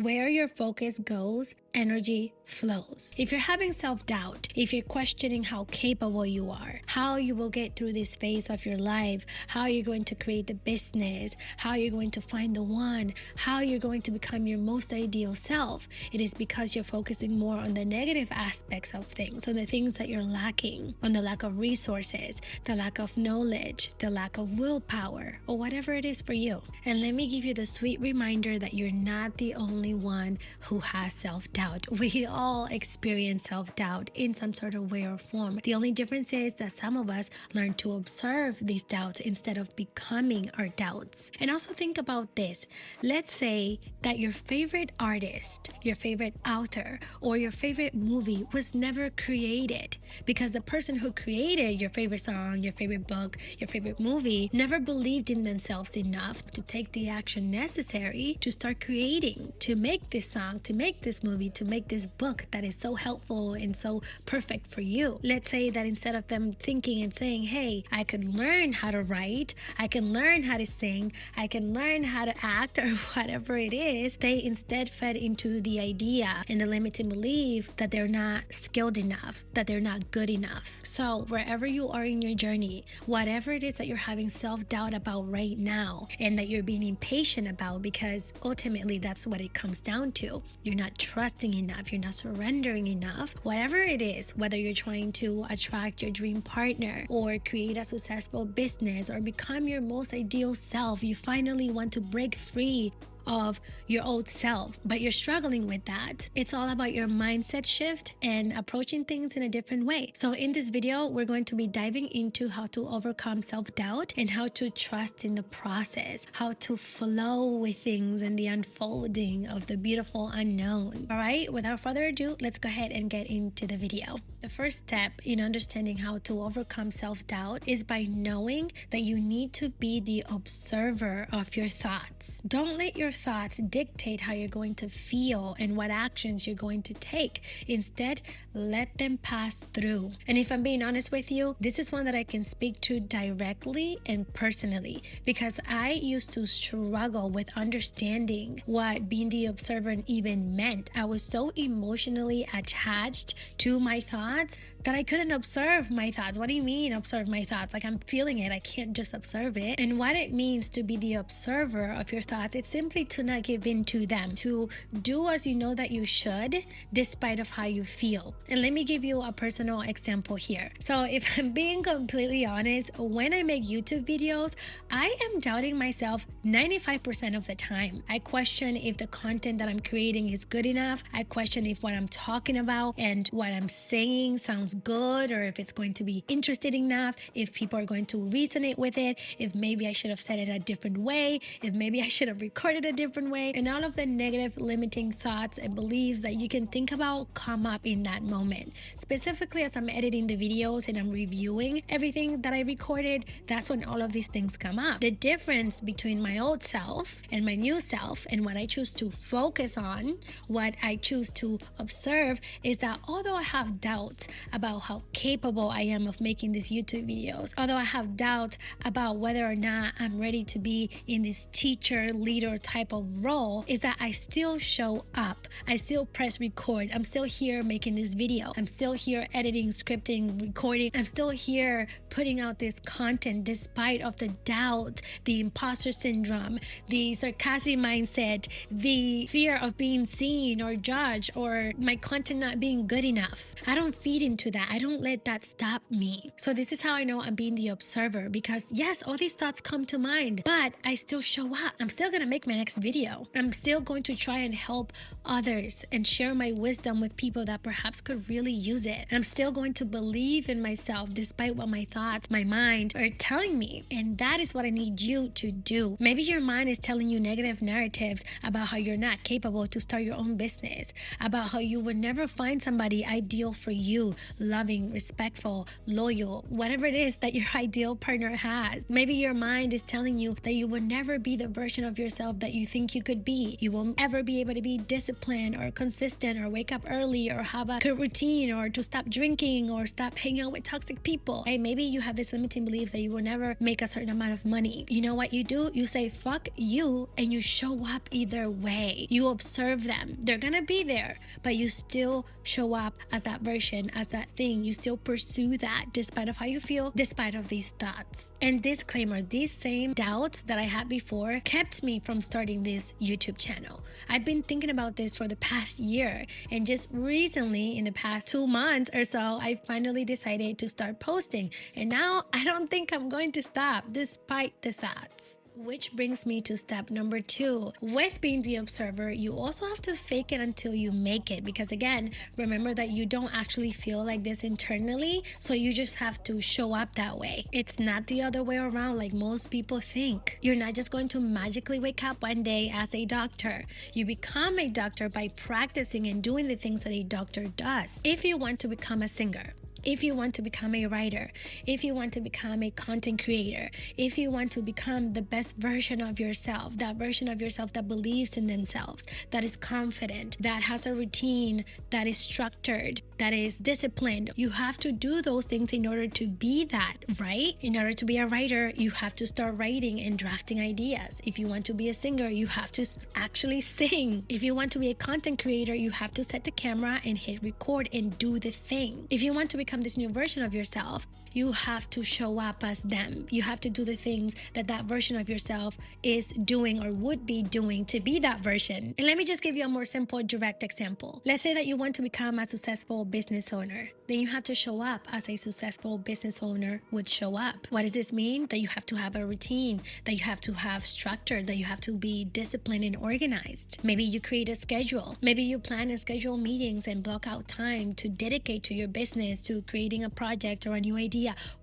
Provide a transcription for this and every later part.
Where your focus goes, energy flows. If you're having self-doubt, if you're questioning how capable you are, how you will get through this phase of your life, how you're going to create the business, how you're going to find the one, how you're going to become your most ideal self, it is because you're focusing more on the negative aspects of things, on the things that you're lacking, on the lack of resources, the lack of knowledge, the lack of willpower, or whatever it is for you. And let me give you the sweet reminder that you're not the only one who has self-doubt. We all experience self-doubt in some sort of way or form. The only difference is that some of us learn to observe these doubts instead of becoming our doubts. And also think about this. Let's say that your favorite artist, your favorite author, or your favorite movie was never created because the person who created your favorite song, your favorite book, your favorite movie never believed in themselves enough to take the action necessary to start creating, to make this song, to make this movie, to make this book that is so helpful and so perfect for you. Let's say that instead of them thinking and saying, hey, I could learn how to write, I can learn how to sing, I can learn how to act, or whatever it is, they instead fed into the idea and the limiting belief that they're not skilled enough, that they're not good enough. So wherever you are in your journey, whatever it is that you're having self-doubt about right now and that you're being impatient about, because ultimately that's what it comes down to. You're not trusting enough, you're not surrendering enough. Whatever it is, whether you're trying to attract your dream partner or create a successful business or become your most ideal self, you finally want to break free of your old self, but you're struggling with that. It's all about your mindset shift and approaching things in a different way. So in this video, we're going to be diving into how to overcome self-doubt and how to trust in the process, how to flow with things and the unfolding of the beautiful unknown. All right, without further ado, let's go ahead and get into the video. The first step in understanding how to overcome self-doubt is by knowing that you need to be the observer of your thoughts. Don't let your thoughts dictate how you're going to feel and what actions you're going to take. Instead, let them pass through. And if I'm being honest with you, this is one that I can speak to directly and personally, because I used to struggle with understanding what being the observer even meant. I was so emotionally attached to my thoughts that I couldn't observe my thoughts. What do you mean observe my thoughts? Like, I'm feeling it, I can't just observe it. And what it means to be the observer of your thoughts, it's simply to not give in to them, to do as you know that you should despite of how you feel. And let me give you a personal example here. So if I'm being completely honest, when I make YouTube videos, I am doubting myself 95% of the time. I question if the content that I'm creating is good enough. I question if what I'm talking about and what I'm saying sounds good, or if it's going to be interesting enough, if people are going to resonate with it, if maybe I should have said it a different way, if maybe I should have recorded a different way. And all of the negative limiting thoughts and beliefs that you can think about come up in that moment. Specifically as I'm editing the videos and I'm reviewing everything that I recorded, that's when all of these things come up. The difference between my old self and my new self and what I choose to focus on, what I choose to observe, is that although I have doubts about how capable I am of making these YouTube videos, although I have doubts about whether or not I'm ready to be in this teacher, leader type of role, is that I still show up. I still press record. I'm still here making this video. I'm still here editing, scripting, recording. I'm still here putting out this content despite of the doubt, the imposter syndrome, the sarcastic mindset, the fear of being seen or judged, or my content not being good enough. I don't feed into that. I don't let that stop me. So this is how I know I'm being the observer, because yes, all these thoughts come to mind, but I still show up. I'm still gonna make my next video. I'm still going to try and help others and share my wisdom with people that perhaps could really use it. I'm still going to believe in myself despite what my thoughts, my mind are telling me. And that is what I need you to do. Maybe your mind is telling you negative narratives about how you're not capable to start your own business, about how you would never find somebody ideal for you, loving, respectful, loyal, whatever it is that your ideal partner has. Maybe your mind is telling you that you would never be the version of yourself that you you think you could be. You won't ever be able to be disciplined or consistent or wake up early or have a good routine or to stop drinking or stop hanging out with toxic people. Hey, maybe you have this limiting beliefs that you will never make a certain amount of money. You know what you do? You say fuck you and you show up either way. You observe them. They're gonna be there, but you still show up as that version, as that thing. You still pursue that despite of how you feel, despite of these thoughts. And disclaimer, these same doubts that I had before kept me from starting this YouTube channel. I've been thinking about this for the past year, and just recently in the past 2 months or so, I finally decided to start posting. And now I don't think I'm going to stop despite the thoughts. Which brings me to step number 2. With being the observer, you also have to fake it until you make it. Because again, remember that you don't actually feel like this internally, so you just have to show up that way. It's not the other way around like most people think. You're not just going to magically wake up one day as a doctor. You become a doctor by practicing and doing the things that a doctor does. If you want to become a singer, if you want to become a writer, if you want to become a content creator, if you want to become the best version of yourself, that version of yourself that believes in themselves, that is confident, that has a routine, that is structured, that is disciplined, you have to do those things in order to be that, right? In order to be a writer, you have to start writing and drafting ideas. If you want to be a singer, you have to actually sing. If you want to be a content creator, you have to set the camera and hit record and do the thing. If you want to become this new version of yourself, you have to show up as them. You have to do the things that that version of yourself is doing or would be doing to be that version. And let me just give you a more simple, direct example. Let's say that you want to become a successful business owner. Then you have to show up as a successful business owner would show up. What does this mean? That you have to have a routine, that you have to have structure, that you have to be disciplined and organized. Maybe you create a schedule. Maybe you plan and schedule meetings and block out time to dedicate to your business, to creating a project or a new idea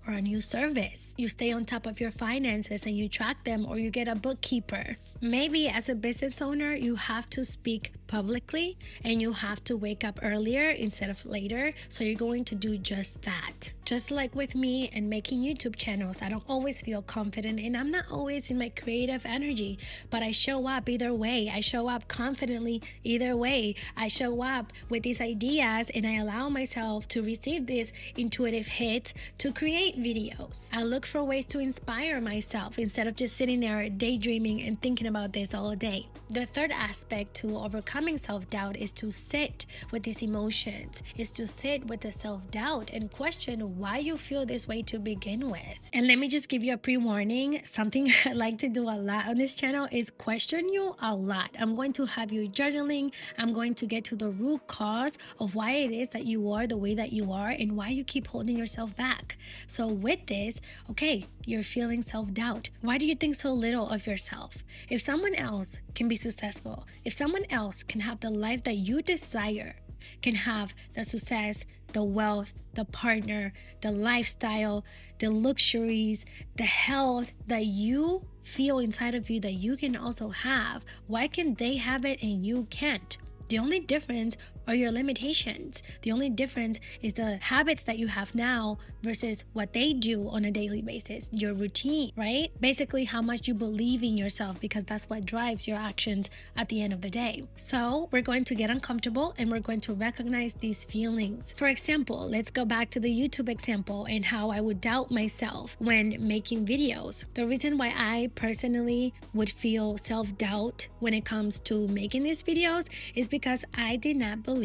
or a new service. You stay on top of your finances and you track them, or you get a bookkeeper. Maybe as a business owner, you have to speak publicly and you have to wake up earlier instead of later. So you're going to do just that. Just like with me and making YouTube channels, I don't always feel confident and I'm not always in my creative energy, but I show up either way. I show up confidently either way. I show up with these ideas and I allow myself to receive this intuitive hit to create videos. I look for ways to inspire myself instead of just sitting there daydreaming and thinking about this all day. The third aspect to overcoming self-doubt is to sit with these emotions, is to sit with the self-doubt and question why you feel this way to begin with. And let me just give you a pre-warning. Something I like to do a lot on this channel is question you a lot. I'm going to have you journaling. I'm going to get to the root cause of why it is that you are the way that you are and why you keep holding yourself back. So with this, okay, you're feeling self-doubt. Why do you think so little of yourself? If someone else can be successful, if someone else can have the life that you desire, can have the success, the wealth, the partner, the lifestyle, the luxuries, the health that you feel inside of you that you can also have, why can they have it and you can't? The only difference are your limitations. The only difference is the habits that you have now versus what they do on a daily basis, your routine, right? Basically how much you believe in yourself, because that's what drives your actions at the end of the day. So we're going to get uncomfortable and we're going to recognize these feelings. For example, let's go back to the YouTube example and how I would doubt myself when making videos. The reason why I personally would feel self-doubt when it comes to making these videos is because I did not believe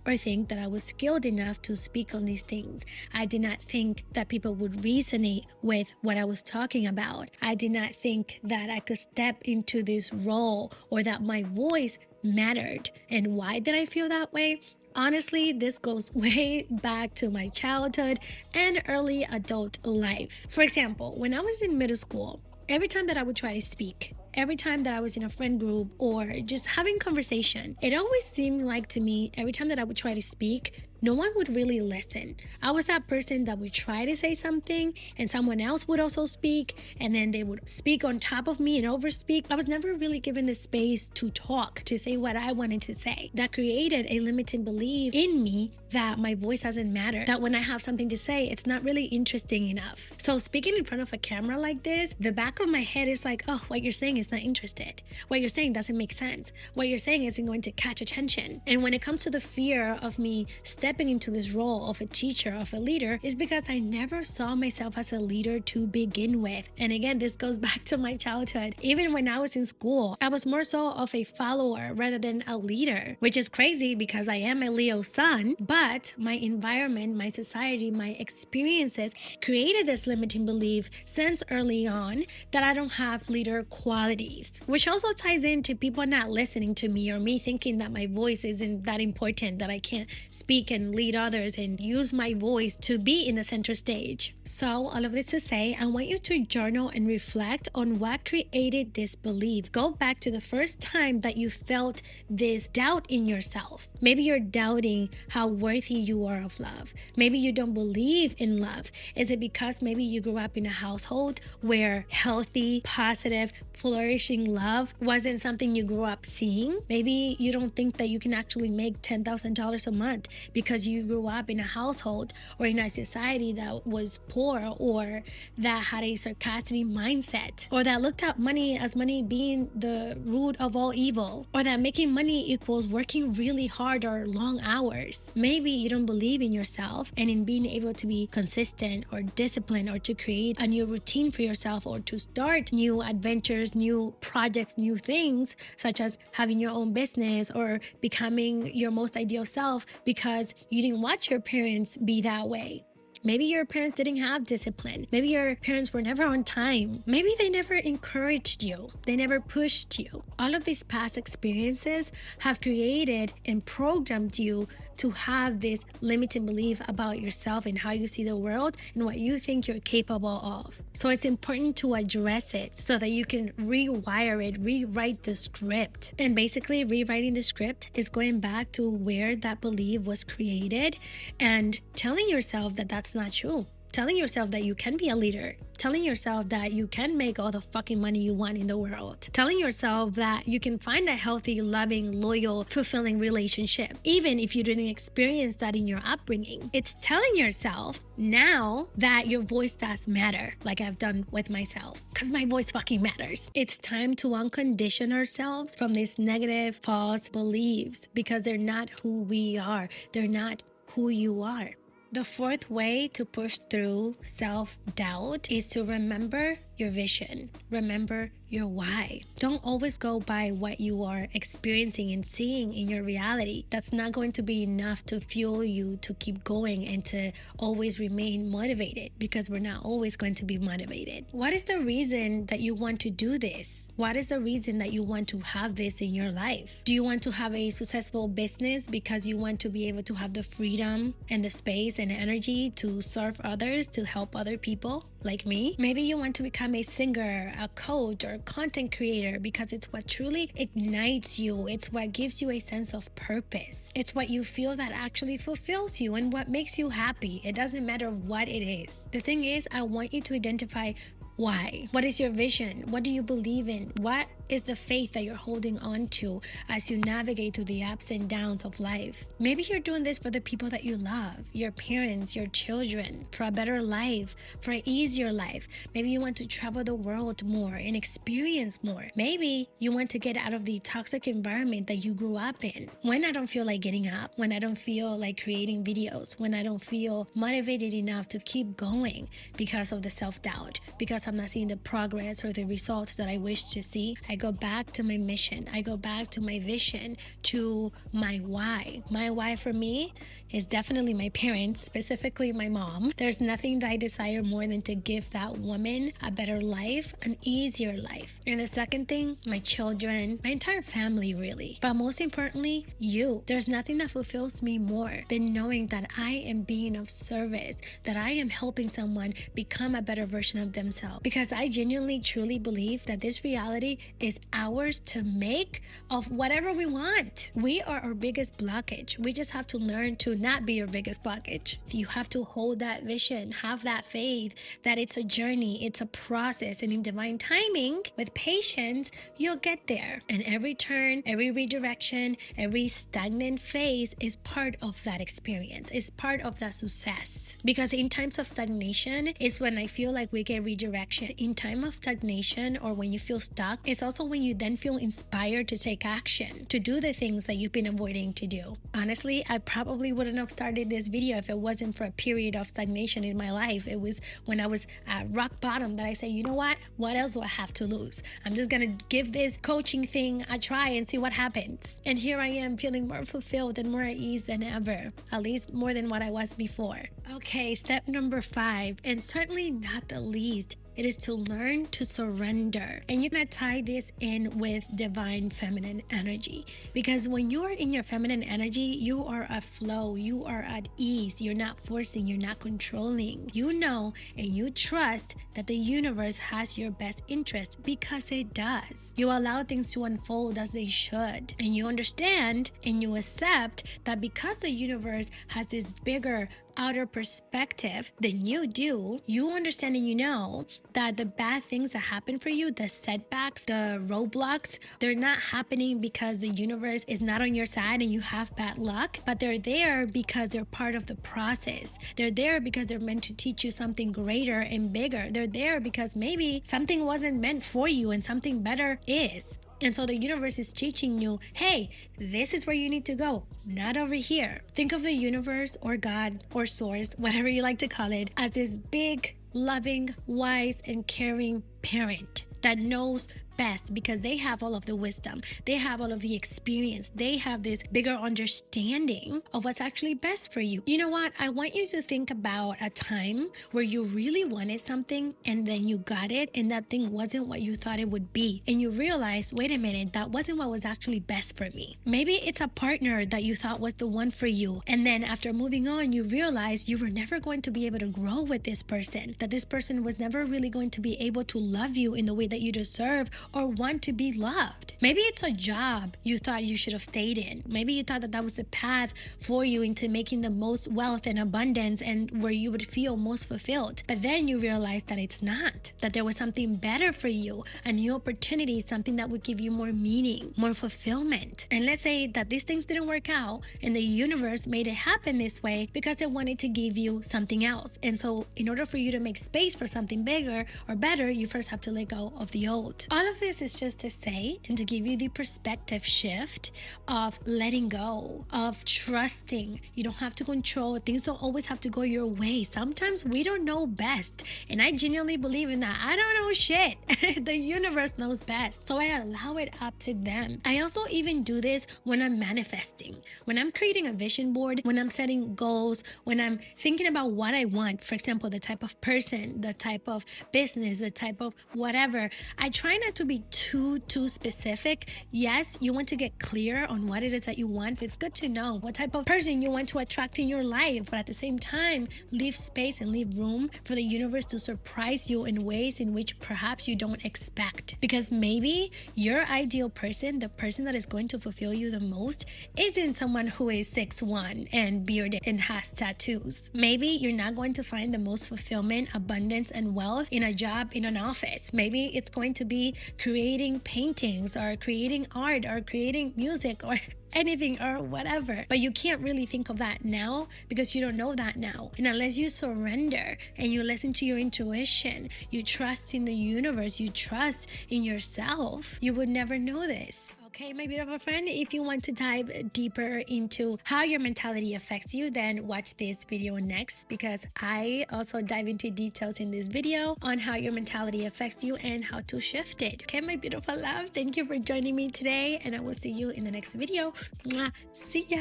or think that I was skilled enough to speak on these things. I did not think that people would resonate with what I was talking about. I did not think that I could step into this role or that my voice mattered. And why did I feel that way? Honestly, this goes way back to my childhood and early adult life. For example, when I was in middle school, every time that I would try to speak, every time that I was in a friend group or just having conversation, it always seemed like to me, every time that I would try to speak, no one would really listen. I was that person that would try to say something and someone else would also speak, and then they would speak on top of me and overspeak. I was never really given the space to talk, to say what I wanted to say. That created a limiting belief in me that my voice doesn't matter, that when I have something to say, it's not really interesting enough. So speaking in front of a camera like this, the back of my head is like, oh, what you're saying is not interested. What you're saying doesn't make sense. What you're saying isn't going to catch attention. And when it comes to the fear of me stepping into this role of a teacher, of a leader, is because I never saw myself as a leader to begin with. And again, this goes back to my childhood. Even when I was in school, I was more so of a follower rather than a leader, which is crazy because I am a Leo sun, but my environment, my society, my experiences created this limiting belief since early on that I don't have leader qualities, which also ties into people not listening to me, or me thinking that my voice isn't that important, that I can't speak and lead others and use my voice to be in the center stage. So all of this to say, I want you to journal and reflect on what created this belief. Go back to the first time that you felt this doubt in yourself. Maybe you're doubting how worthy you are of love. Maybe you don't believe in love. Is it because maybe you grew up in a household where healthy, positive, flourishing love wasn't something you grew up seeing? Maybe you don't think that you can actually make $10,000 a month because you grew up in a household or in a society that was poor, or that had a scarcity mindset, or that looked at money as money being the root of all evil, or that making money equals working really hard or long hours. Maybe you don't believe in yourself and in being able to be consistent or disciplined, or to create a new routine for yourself, or to start new adventures, new projects, new things, such as having your own business or becoming your most ideal self, because you didn't watch your parents be that way. Maybe your parents didn't have discipline. Maybe your parents were never on time. Maybe they never encouraged you. They never pushed you. All of these past experiences have created and programmed you to have this limiting belief about yourself and how you see the world and what you think you're capable of. So it's important to address it so that you can rewire it, rewrite the script. And basically, rewriting the script is going back to where that belief was created and telling yourself that that's not true. Telling yourself that you can be a leader. Telling yourself that you can make all the fucking money you want in the world. Telling yourself that you can find a healthy, loving, loyal, fulfilling relationship, even if you didn't experience that in your upbringing. It's telling yourself now that your voice does matter, like I've done with myself, because my voice fucking matters. It's time to uncondition ourselves from these negative, false beliefs, because they're not who we are. They're not who you are. The fourth way to push through self-doubt is to remember your vision. Remember your why. Don't always go by what you are experiencing and seeing in your reality. That's not going to be enough to fuel you to keep going and to always remain motivated, because we're not always going to be motivated. What is the reason that you want to do this? What is the reason that you want to have this in your life? Do you want to have a successful business because you want to be able to have the freedom and the space and energy to serve others, to help other people like me? Maybe you want to become a singer, a coach, or content creator because it's what truly ignites you. It's what gives you a sense of purpose. It's what you feel that actually fulfills you and what makes you happy. It doesn't matter what it is. The thing is, I want you to identify why. What is your vision? What do you believe in? What is the faith that you're holding on to as you navigate through the ups and downs of life? Maybe you're doing this for the people that you love, your parents, your children, for a better life, for an easier life. Maybe you want to travel the world more and experience more. Maybe you want to get out of the toxic environment that you grew up in. When I don't feel like getting up, when I don't feel like creating videos, when I don't feel motivated enough to keep going because of the self-doubt, because I'm not seeing the progress or the results that I wish to see, I go back to my mission. I go back to my vision, to my why. My why for me is definitely my parents, specifically my mom. There's nothing that I desire more than to give that woman a better life, an easier life. And the second thing, my children, my entire family really. But most importantly, you. There's nothing that fulfills me more than knowing that I am being of service, that I am helping someone become a better version of themselves. Because I genuinely, truly believe that this reality is is ours to make of whatever we want. We are our biggest blockage. We just have to learn to not be your biggest blockage. You have to hold that vision, have that faith that it's a journey, it's a process, and in divine timing, with patience, you'll get there. And every turn, every redirection, every stagnant phase is part of that experience, is part of that success. Because in times of stagnation is when I feel like we get redirection. In time of stagnation, or when you feel stuck, it's also when you then feel inspired to take action, to do the things that you've been avoiding to do. Honestly, I probably wouldn't have started this video if it wasn't for a period of stagnation in my life. It was when I was at rock bottom that I said, you know what else do I have to lose? I'm just gonna give this coaching thing a try and see what happens. And here I am, feeling more fulfilled and more at ease than ever, at least more than what I was before. Okay, step number 5, and certainly not the least, it is to learn to surrender. And you're gonna tie this in with divine feminine energy. Because when you're in your feminine energy, you are at flow, you are at ease, you're not forcing, you're not controlling. You know and you trust that the universe has your best interest, because it does. You allow things to unfold as they should. And you understand and you accept that because the universe has this bigger outer perspective than you do, you understand and you know that the bad things that happen for you, the setbacks, the roadblocks, they're not happening because the universe is not on your side and you have bad luck, but they're there because they're part of the process. They're there because they're meant to teach you something greater and bigger. They're there because maybe something wasn't meant for you and something better is. And so the universe is teaching you, hey, this is where you need to go, not over here. Think of the universe or God or source, whatever you like to call it, as this big, loving, wise, and caring parent that knows best, because they have all of the wisdom, they have all of the experience, they have this bigger understanding of what's actually best for you. You know what? I want you to think about a time where you really wanted something and then you got it and that thing wasn't what you thought it would be, and you realized, wait a minute, that wasn't what was actually best for me. Maybe it's a partner that you thought was the one for you, and then after moving on, you realized you were never going to be able to grow with this person, that this person was never really going to be able to love you in the way that you deserve or want to be loved. Maybe it's a job you thought you should have stayed in. Maybe you thought that that was the path for you into making the most wealth and abundance and where you would feel most fulfilled. But then you realized that it's not, that there was something better for you, a new opportunity, something that would give you more meaning, more fulfillment. And let's say that these things didn't work out and the universe made it happen this way because it wanted to give you something else. And so in order for you to make space for something bigger or better, you first have to let go of the old. All of this is just to say and to give you the perspective shift of letting go, of trusting. You don't have to control. Things don't always have to go your way. Sometimes we don't know best. And I genuinely believe in that. I don't know shit. The universe knows best. So I allow it up to them. I also even do this when I'm manifesting. When I'm creating a vision board, when I'm setting goals, when I'm thinking about what I want, for example, the type of person, the type of business, the type of whatever, I try not to be too specific. Yes, you want to get clear on what it is that you want. It's good to know what type of person you want to attract in your life, but at the same time, leave space and leave room for the universe to surprise you in ways in which perhaps you don't expect. Because maybe your ideal person, the person that is going to fulfill you the most, isn't someone who is 6'1" and bearded and has tattoos. Maybe you're not going to find the most fulfillment, abundance, and wealth in a job in an office. Maybe it's going to be creating paintings or creating art or creating music or anything or whatever. But you can't really think of that now because you don't know that now. And unless you surrender and you listen to your intuition, you trust in the universe, you trust in yourself, you would never know this. Okay, my beautiful friend, if you want to dive deeper into how your mentality affects you, then watch this video next, because I also dive into details in this video on how your mentality affects you and how to shift it. Okay, my beautiful love, thank you for joining me today, and I will see you in the next video. Mwah. See ya!